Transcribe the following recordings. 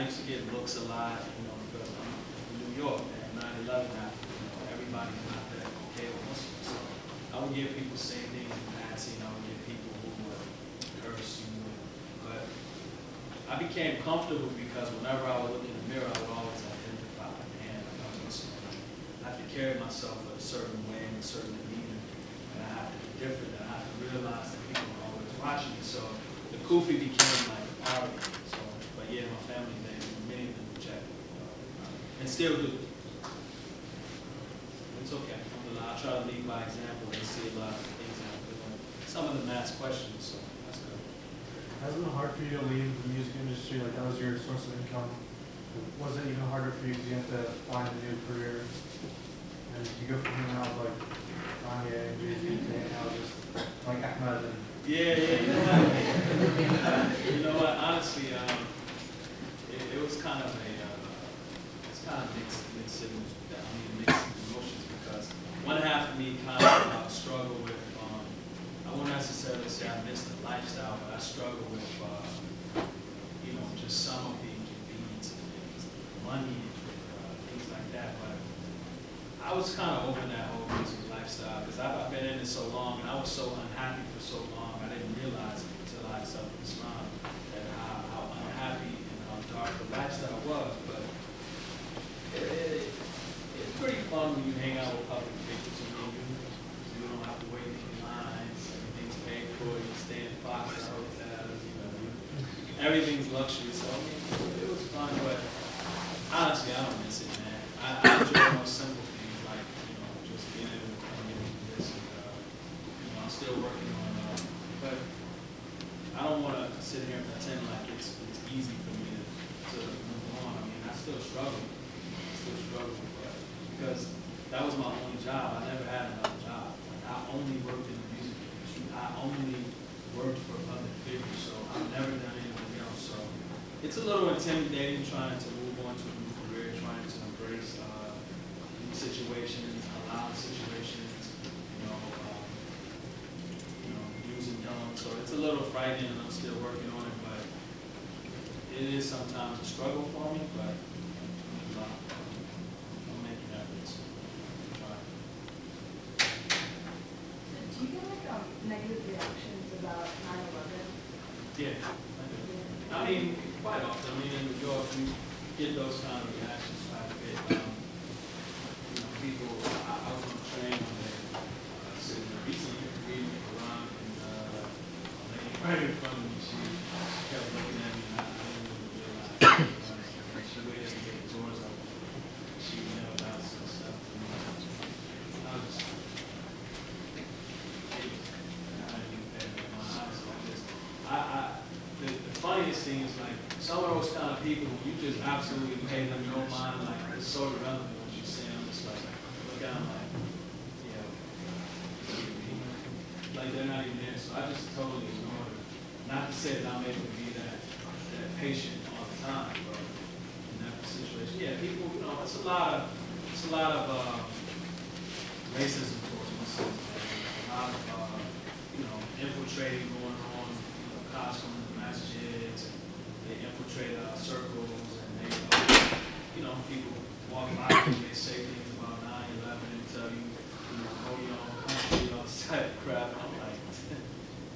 used to get looks a lot, because I'm from New York, and 9/11 happened. Everybody's not that okay with Muslims. So I would give people saying things in passing. I would give people who would curse you. But I became comfortable because whenever I would look in the mirror, I would always identify, and I'm Muslim. I have to carry myself a certain way and a certain demeanor, and I have to be different. And I have to realize that people are always watching me. So the kufi became like part of me. So, but yeah, my family, many of them rejected, and still do. It's okay. I try to lead by example and see a lot of things that I'm doing. Some of them ask questions, so that's good. Hasn't it been hard for you to leave the music industry? Like that was your source of income. Was it even harder for you because you have to find a new career? And you go from hanging out with like Kanye and Jay-Z to hanging out just like Ahmed and Yeah, you know what? You know what? Honestly, it was kind of mixed signals. Mixed emotions because one half of me kind of struggle with. I won't necessarily say I miss the lifestyle, but I struggle with, just some of the inconvenience of things, money, and things like that. But I was kind of over that whole music lifestyle because I've been in it so long, and I was so unhappy for so long. I didn't realize it until I accepted Islam that how unhappy and how dark the lifestyle was. But it's pretty fun when you hang out with public figures. You don't have to wait in lines. Everything's paid for. You stay in boxes, hotels. Everything's luxury. So I mean, it was fun, but honestly, I don't miss it, man. I enjoy more simple things like just being able to come in and this. And, I'm still working on, but I don't want to sit here and pretend like it's easy for me to move on. I mean, I still struggle. But because that was my only job. I never had another job. Like, I only worked in the music industry. I only worked for public figures, so I've never done anything else. So it's a little intimidating trying to move on to a new career, trying to embrace new situations, allow situations, use and don't. So it's a little frightening, and I'm still working on it, but it is sometimes a struggle for me, but I'm making efforts. So do you get like negative reactions about 9/11? Yeah, I do. I mean, quite often. I mean, in New York, you get those kind of reactions quite a bit. People, I was on the train one day, sitting there recently reading the Quran, and a lady right in front of me, she kept looking at me, and I didn't even realize. She waited to get the doors open. She yelled out some stuff to me. I was just, I didn't even pay that mind. The funniest thing is like some of those kind of people, you just absolutely pay them no mind. Like it's so irrelevant what you say. I'm just like, look at them like, like they're not even there. So I just totally ignore them. Not to say that I'm able to be that patient all the time, but in that situation, yeah, people, it's a lot of racism towards Muslims, a lot of infiltrating going on. Cops come in the masjids, and they infiltrate circles, and they, people walk by and they say things about 9/11 and tell you, oh, country, all this type of crap. And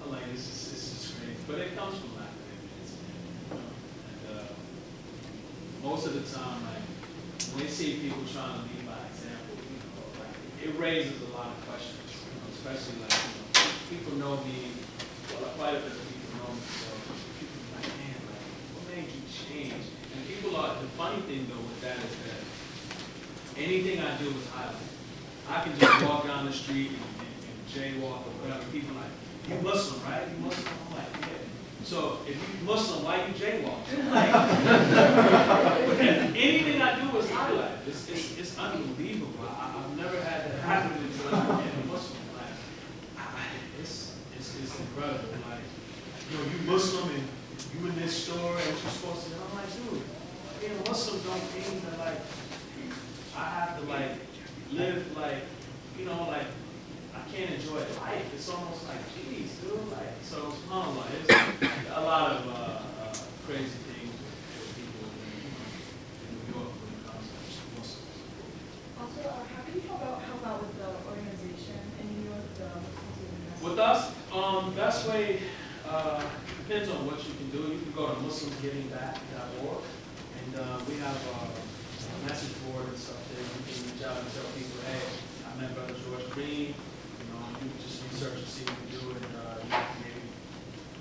I'm like, this is crazy. But it comes from lack of evidence, and most of the time, like, when they see people trying to lead by example, it raises a lot of questions, especially like, people know me, well, quite a bit of people know me, so people are like, man, like, what made you change? And people the funny thing though with that is that anything I do is highlighted. I can just walk down the street and jaywalk or whatever, people are like, you Muslim, right? You Muslim? I'm like, yeah. So if you Muslim, why you jaywalk? Like, and anything I do is highlighted. It's unbelievable. I've never had that happen until I became a Muslim. Like, it's incredible. Like, you Muslim and you in this store and you're supposed to. I'm like, dude, being a Muslim don't mean that like I have to like live like like I can't enjoy life. It's almost like, geez, dude, like so. SubhanAllah, it's a lot of crazy things with people. MuslimGivingBack.org, and we have a message board and stuff there. You can reach out and tell people, hey, I met Brother George Green. You know, you can just research and see what we do, and you can maybe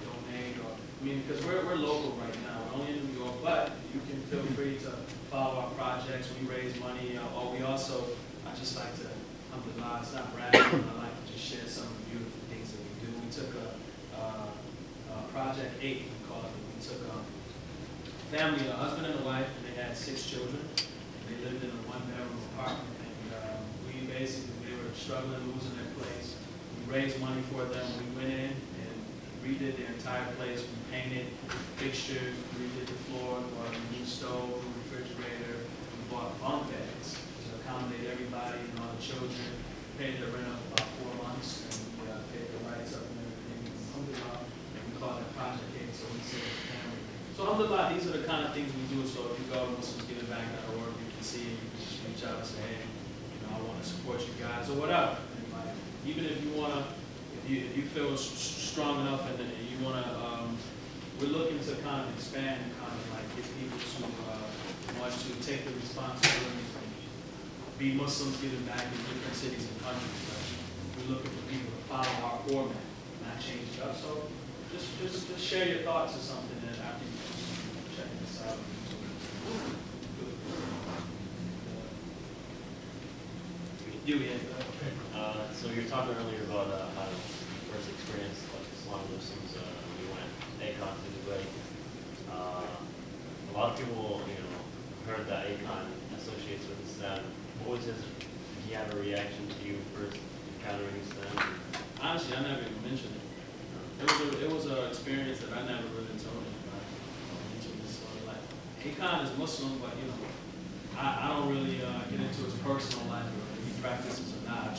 donate, or I mean, because we're local right now. We're only in New York, but you can feel free to follow our projects. We raise money, or we also, I just like to, alhamdulillah, it's not bragging, I like to just share some of the beautiful things that we do. We took a Project 8, we call it. We took a family, a husband and a wife, and they had 6 children. They lived in a 1-bedroom apartment, and we basically, they were struggling, losing their place. We raised money for them. We went in and redid their entire place. We painted fixtures, redid the floor, bought a new stove, new refrigerator. We bought bunk beds to accommodate everybody and all the children. Paid the rent up about 4 months, and we paid the lights up and everything. Alhamdulillah, and we called it Project 8, so we saved the family. So alhamdulillah, these are the kind of things we do. So if you go to MuslimGivingBack.org, you can see it. You can just reach out and say, hey, you know, I want to support you guys, or whatever. And like, even if you want to, if you feel strong enough and you want to, we're looking to kind of expand and kind of like get people to want to take the responsibilities and be Muslims giving back in different cities and countries. But we're looking for people to follow our format, not change it up. So just share your thoughts or something, and after you check this out. So you were talking earlier about how you first experienced like Islam Muslims when you went ACON to Dubai. A lot of people, you know, heard that ACON associates with Islam. What was his? Did he have a reaction to you first encountering Islam? Honestly, I never even mentioned it. It was an experience that I never really told anybody. So like, ACON is Muslim, but you know, I don't really get into his personal life or if he practices or not. I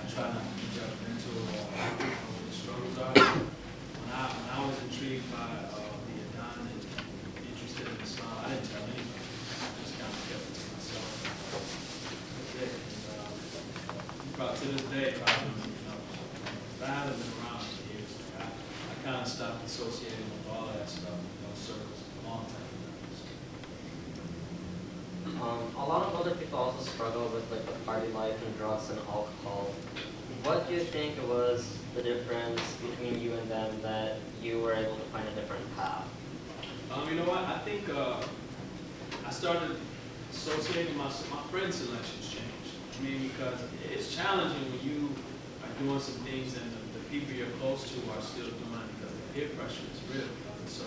try not to be judgmental or what his struggles are. When I was intrigued by the Adhan and interested in Islam, I didn't tell anybody. I just kind of kept it to myself. That's it. And, probably to this day, probably, you know, but I haven't been around for years. Like, I kind of stopped associating with all that stuff in those circles a long time ago. A lot of other people also struggle with like the party life and drugs and alcohol. What do you think was the difference between you and them that you were able to find a different path? You know what? I think I started associating my friend selections changed. I mean, because it's challenging when you are doing some things and the people you're close to are still doing it because the peer pressure is real. And so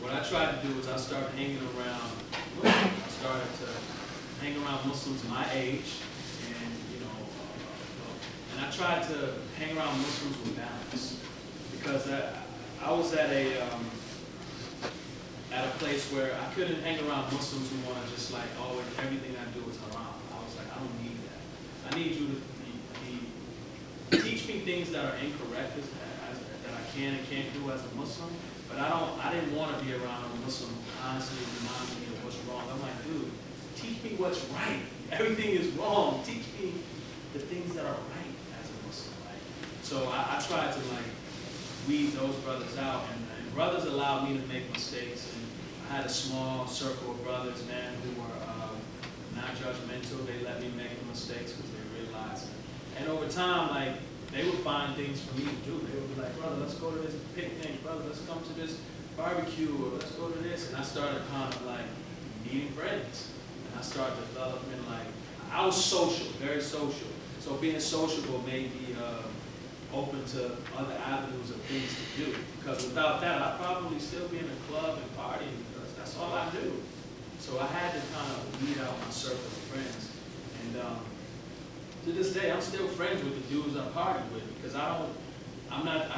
what I tried to do is I started hanging around Muslims. I started to hang around Muslims my age, and you know, and I tried to hang around Muslims with balance because I was at a place where I couldn't hang around Muslims who want to just like, oh, everything I do is haram. I was like, I don't need that. I need you to teach me things that are incorrect that I can and can't do as a Muslim. But I didn't want to be around a Muslim who constantly reminds me of what's wrong. I'm like, dude, teach me what's right. Everything is wrong. Teach me the things that are right as a Muslim. Right? So I tried to like weed those brothers out, and brothers allowed me to make mistakes. And I had a small circle of brothers, man, who were not judgmental. They let me make the mistakes because they realized it. And over time, like, they would find things for me to do. They would be like, brother, let's go to this picnic. Brother, let's come to this barbecue, or let's go to this. And I started kind of like meeting friends. And I started developing like, I was social, very social. So being sociable made me open to other avenues of things to do. Because without that, I'd probably still be in a club and partying because that's all I do. So I had to kind of weed out my circle of friends. And to this day, I'm still friends with the dudes I partied with because I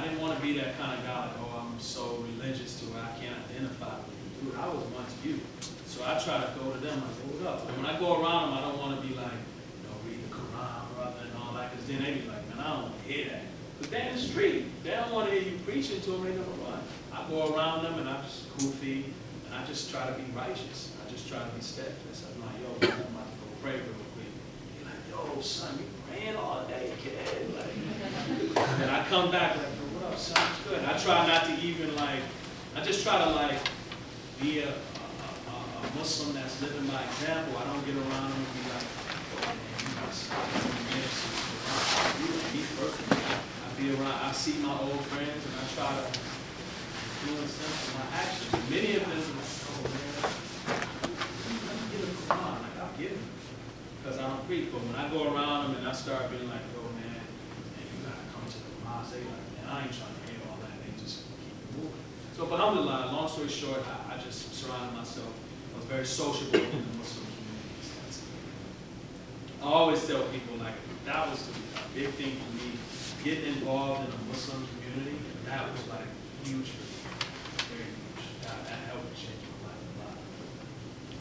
didn't want to be that kind of guy like, oh, I'm so religious to where I can't identify with you. Dude, I was once you. So I try to go to them like, what up? And when I go around them, I don't want to be like, you know, read the Quran, brother, and all that, because then they be like, man, I don't want to hear that. But they're in the street. They don't want to hear you preaching to them, they never run. I go around them and I just goofy, and I just try to be righteous. I just try to be steadfast. I'm like, yo, man, I'm about to go pray real quick. You're like, yo, son, you praying all day, kid. Like, and I come back like, what up, son? It's good. I try not to even like, I just try to like be a Muslim that's living by example. I don't get around them and be like, oh, man, you must me personally, I be around, I see my old friends and I try to influence them with my actions. Many of them are like, oh man, let me get a Quran, like I'll get them. Because I don't preach, but when I go around them and I start being like, oh man, you gotta come to the mosque, they like, man, I ain't trying to hear all that, they just keep it moving. So, but alhamdulillah, long story short, I just surrounded myself. I was very sociable in the Muslim community. I always tell people, like, that was a big thing for me, getting involved in a Muslim community, that was like huge for me, very huge. That helped change my life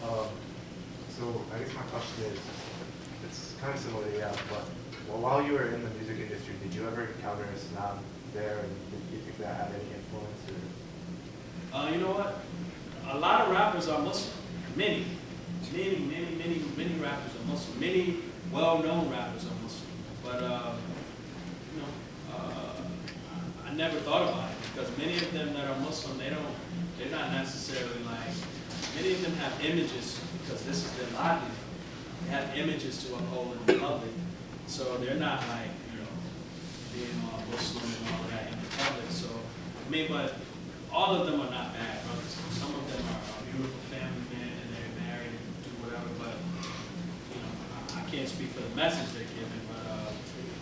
a lot. So I guess my question is, it's kind of similar to but while you were in the music industry, did you ever encounter Islam there, and did you think that had any influence? Or? You know what? A lot of rappers are Muslim. Many rappers are Muslim. Many well-known rappers are Muslim. But I never thought about it because many of them that are Muslim, they're not necessarily like. Many of them have images because this is their livelihood. They have images to uphold in the public, so they're not like being all Muslim and all that in the public. So I mean, but all of them are not bad brothers. Some of them are beautiful family men and they're married and do whatever. But I can't speak for the message they're giving. But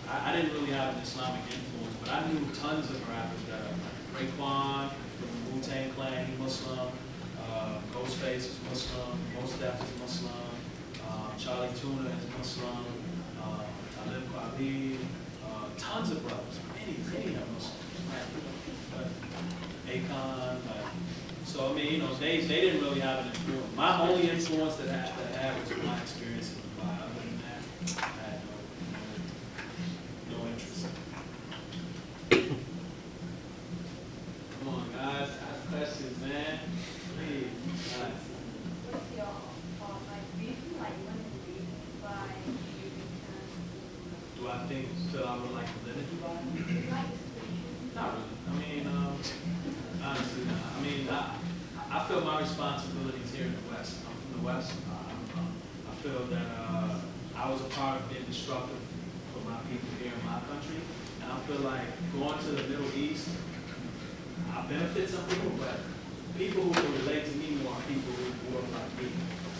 I didn't really have an Islamic influence. But I knew tons of rappers that are like Raekwon from the Wu-Tang Clan, Muslim. Ghostface is Muslim. Mos Def is Muslim. Charlie Tuna is Muslim. Talib Kweli. Tons of brothers. Many are Muslim. Akon, so I mean, they didn't really have an influence. My only influence that I had was my experience in Dubai. Other than that, I had no interest. Come on, guys, ask questions, man. Please, guys. What's your thought? Like, do you feel like women leave Dubai Do I feel I would like to live in Dubai? Not really. I mean, honestly, not. I mean, I feel my responsibilities here in the West. I'm from the West. I feel that I was a part of being destructive for my people here in my country. And I feel like going to the Middle East, I benefit some people, but people who can relate to me more are people who are like me.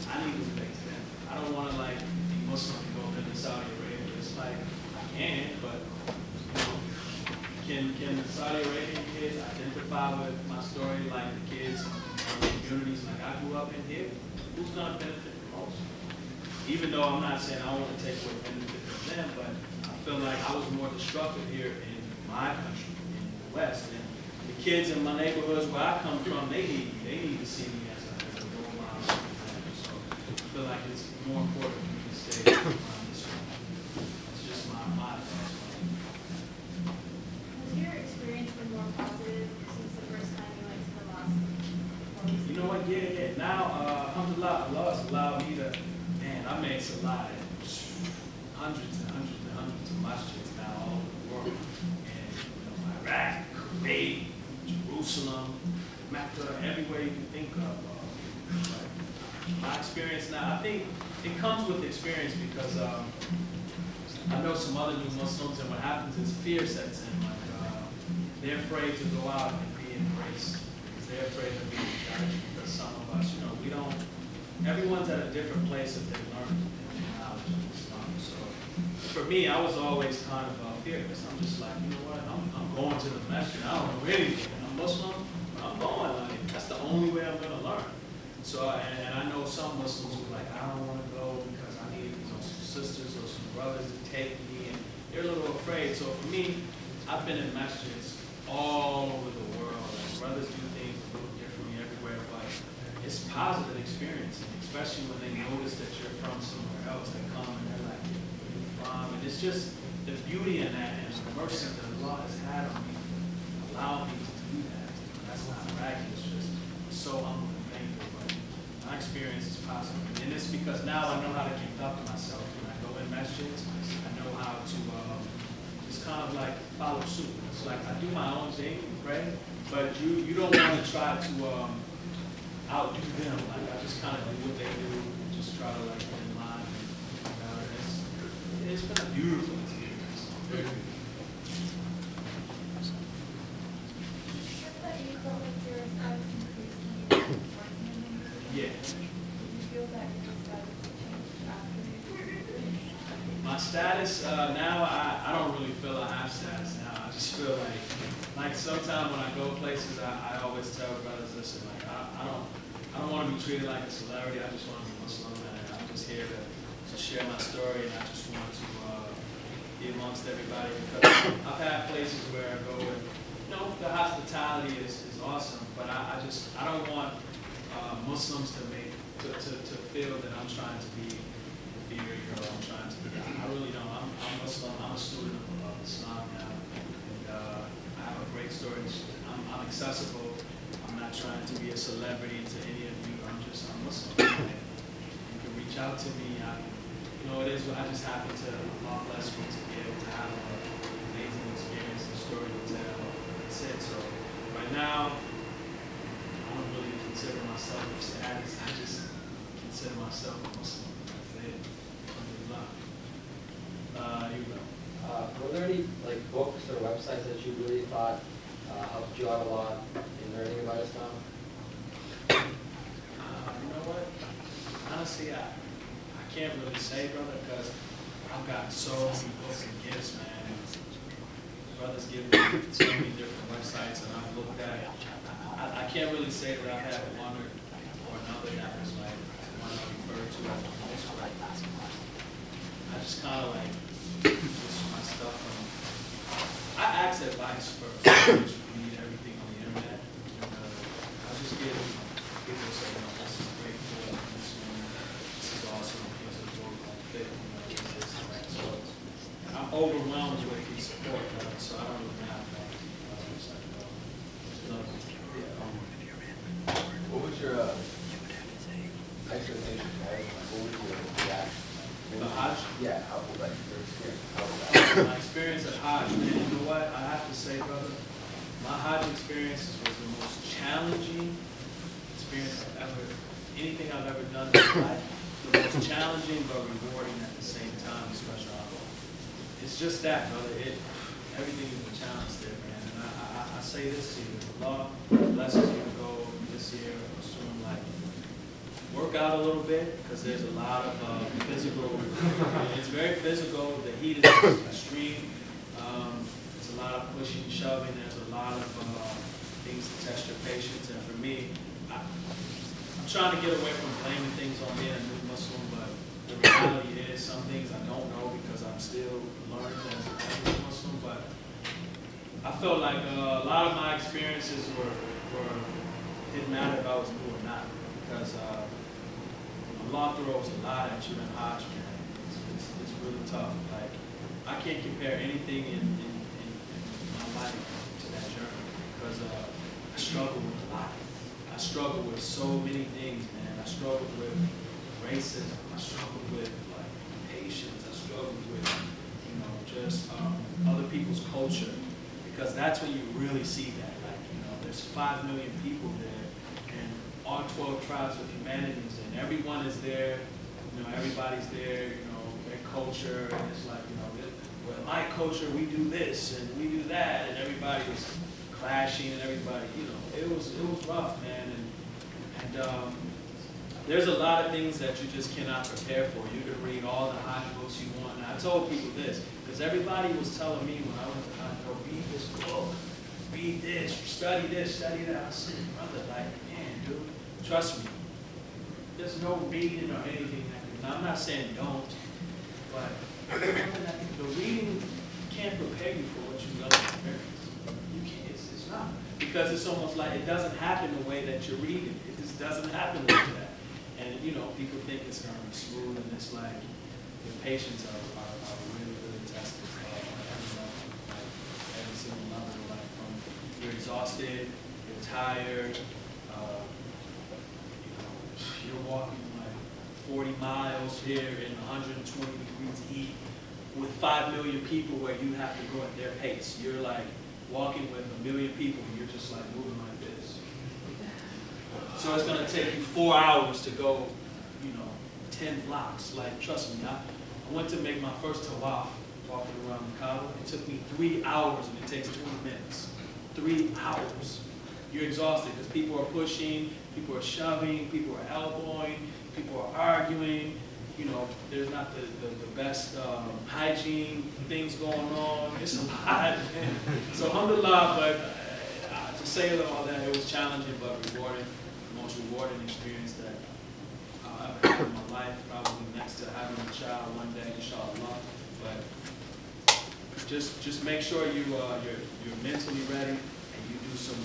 I need to relate to them. I don't want to like be Muslim and go live in Saudi Arabia. It's like, I can, but can the Saudi Arabian kids identify with my story like the kids from the communities like I grew up in here? Who's going to benefit the most? Even though I'm not saying I want to take away benefit from them, but I feel like I was more destructive here in my country, in the West. And the kids in my neighborhoods where I come from, they need to see me as a role model. So I feel like it's more important for me to stay on this one. It's just my thoughts. Your experience been more positive since the first time you went to the mosque? You know what? Yeah. Now, alhamdulillah, Allah has allowed me to, man, I made a lot of hundreds of masjids now all over the world. And Iraq, Kuwait, Jerusalem, Mecca, everywhere you can think of. My experience now, I think it comes with experience because I know some other new Muslims, and what happens is fear sets in. Like, they're afraid to go out and be embraced because they're afraid of being judged. Because some of us, we don't. Everyone's at a different place if they learn and knowledge of Islam. So for me, I was always kind of fearless. I'm just like, you know what? I'm going to the masjid. I don't know anything. I'm Muslim, but I'm going. Like, that's the only way I'm going to learn. So and I know some Muslims who are like, I don't want to go because I need some sisters or some brothers to take me, and they're a little afraid. So for me, I've been in masjids all over the world, and brothers do things a little differently everywhere, but it's a positive experience, and especially when they notice that you're from somewhere else. They come and they're like, where are you from? And it's just the beauty in that and the mercy that Allah has had on me, allowing me to do that. That's not miraculous, just I'm so humble and thankful, but my experience is positive. And it's because now I know how to conduct myself when I go in masjids. I know how to just kind of like follow suit. It's like I do my own thing, right? But you don't want to try to outdo them. Like I just kind of do what they do, just try to like get in line. It's been a beautiful experience. Very beautiful. That you felt like your status increased when you were working in the music Yeah. industry. Did you feel that your status changed after you graduated? My status now, I don't really feel I have status now. I just feel like sometimes when I go places, I always tell brothers, listen, like I don't want to be treated like a celebrity. I just want to be Muslim, and I'm just here to share my story, and I just want to be amongst everybody because I've had places where I go and the hospitality is awesome, but I don't want Muslims to feel that I'm trying to be inferior or I'm trying to be. I really don't. I'm Muslim. I'm a student of Islam now, and I have a great story. I'm accessible. I'm not trying to be a celebrity to any of you. I'm Muslim. And you can reach out to me. It is. I just happen to. I'm blessed to be able to have an amazing experience and story to tell. That's it. So right now, I don't really consider myself a status. I just consider myself a Muslim. That's it. You go. Were there any like books or websites that you really thought helped you out a lot in learning about Islam? You know what? Honestly, I can't really say, brother, because I've got so many books and gifts, man. And brothers give me so many different websites, and I've looked at it. I can't really say that I've had one or another that was like one I refer to as the most right. I just kind of like just my stuff from. I ask advice first. I just read everything on the internet. And, I just get people say, this is great, cool, this is awesome, here's a book on fit, this, that. So I'm overwhelmed with the support, so I don't really have that. What was your expectation? What was your reaction? The Hajj? Yeah, how was like your experience? How was that? My experience at Hajj, man, you know what? I have to say, brother, my Hajj experience was the most challenging experience anything I've ever done in my life. The most challenging but rewarding at the same time, especially. It's just that, brother. Everything is a challenge there, man. And I say this to you: Allah blesses you to go this year, assume like. Work out a little bit because there's a lot of physical. It's very physical. The heat is extreme. It's a lot of pushing, shoving. There's a lot of things to test your patience. And for me, I'm trying to get away from blaming things on being a new Muslim. But the reality is, some things I don't know because I'm still learning as a new Muslim. But I felt like a lot of my experiences didn't matter if I was new or not because. Allah throws a lot at you in Hajj, man. It's really tough. Like, I can't compare anything in my life to that journey because I struggle with a lot. I struggle with so many things, man. I struggle with racism. I struggle with like patience. I struggle with, just other people's culture because that's when you really see that. Like, there's 5 million people there, and all 12 tribes of humanity is in. Everyone is there, everybody's there, their culture, and it's like, well, my culture, we do this and we do that, and everybody was clashing, and everybody, it was rough, man, and there's a lot of things that you just cannot prepare for. You can read all the Hajj books you want, and I told people this, because everybody was telling me when I went to Hajj, read this book, read this, study that. I said, brother, like, man, dude, trust me. There's no reading or anything that can, now I'm not saying don't, but the reading can't prepare you for what you're going to experience. You can't, it's not. Because it's almost like it doesn't happen the way that you're reading. It just doesn't happen like that. And people think it's going to be smooth, and it's like your patience are really, really tested on every level, like every single level. Like from you're exhausted, you're tired, you're walking like 40 miles here in 120 degrees heat with 5 million people where you have to go at their pace. You're like walking with 1 million people and you're just like moving like this. So it's gonna take you 4 hours to go, 10 blocks. Like, trust me, I went to make my first tawaf walking around the Kaaba. It took me 3 hours and it takes 20 minutes. 3 hours. You're exhausted because people are pushing, people are shoving, people are elbowing, people are arguing. There's not the best hygiene things going on. It's a lot. So alhamdulillah, but to say all that, it was challenging but rewarding. The most rewarding experience that I've ever had in my life, probably next to having a child one day, inshallah. But just make sure you're mentally ready and you do some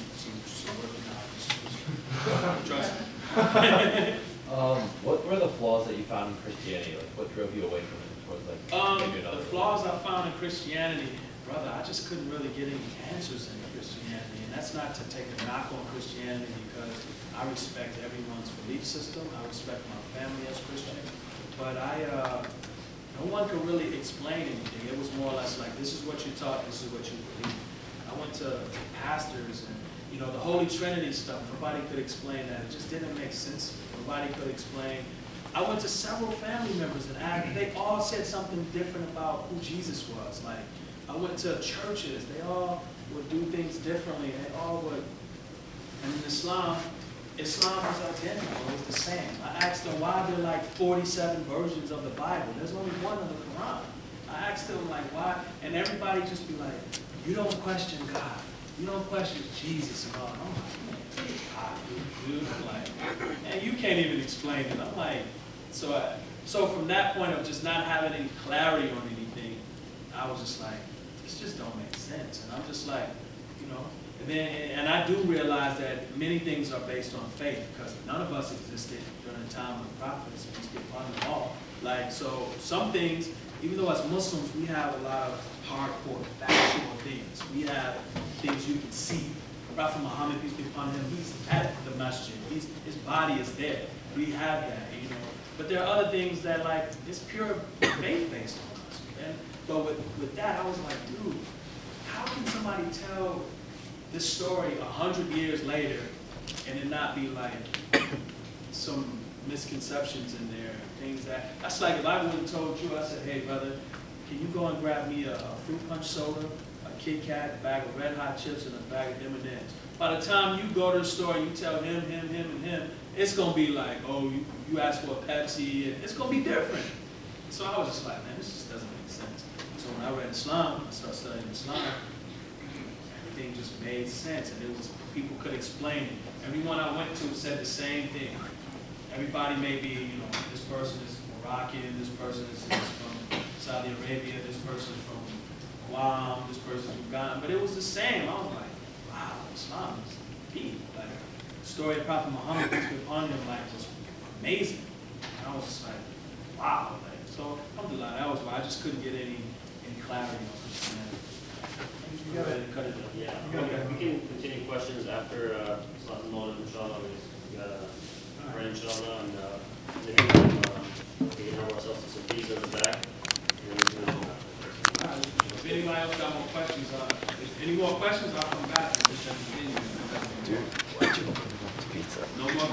working out. Trust me. What were the flaws that you found in Christianity? Like, what drove you away from it? Maybe another The flaws I found in Christianity, brother, I just couldn't really get any answers in Christianity. And that's not to take a knock on Christianity because I respect everyone's belief system. I respect my family as Christians. But no one could really explain anything. It was more or less like, this is what you taught, this is what you believe. I went to pastors and, the Holy Trinity stuff, nobody could explain that. It just didn't make sense. Nobody could explain. I went to several family members and they all said something different about who Jesus was. Like, I went to churches, they all would do things differently. They all would. And in Islam was identical, it was the same. I asked them why there are like 47 versions of the Bible. There's only one of the Quran. I asked them like why, and everybody just be like, you don't question God. You don't question Jesus and all. I'm like, man, take God, dude. I'm like, man, you can't even explain it. I'm like, so from that point of just not having any clarity on anything, I was just like, this just don't make sense. And I'm just like, and I do realize that many things are based on faith because none of us existed during the time of the prophets, peace be upon them all. Like, so some things, even though as Muslims we have a lot of hardcore factual things, we have things you can see. Prophet Muhammad, peace be upon him, he's at the masjid. His body is there. We have that, But there are other things that like it's pure faith based on us. And but with that, I was like, dude, how can somebody tell this story 100 years later and it not be like some misconceptions in there, things that's like if I would have told you, I said, hey brother, can you go and grab me a fruit punch soda, a Kit Kat, a bag of Red Hot chips, and a bag of M&Ms. By the time you go to the store and you tell him, and him, it's gonna be like, oh, you asked for a Pepsi, and it's gonna be different. So I was just like, man, this just doesn't make sense. So when I read Islam, I started studying Islam, everything just made sense, and it was people could explain it. Everyone I went to said the same thing. Everybody may be, this person is Moroccan, this person is from Saudi Arabia, this person is from Guam, this person is from Ghana, but it was the same. I was like, wow, Islam is deep. Like, the story of Prophet Muhammad, peace be upon him, like, was amazing. And I was just like, wow. Like, so, alhamdulillah, that was why I just couldn't get any clarity on Christianity. You got it. Cut it down. Yeah. We can continue questions after Salat al-Maghrib, inshallah. We got a prayer, inshallah, and maybe we can help ourselves to some fees in the back. And then we can If anybody else got more questions, if any more questions, I'll come back and just continue. No more questions?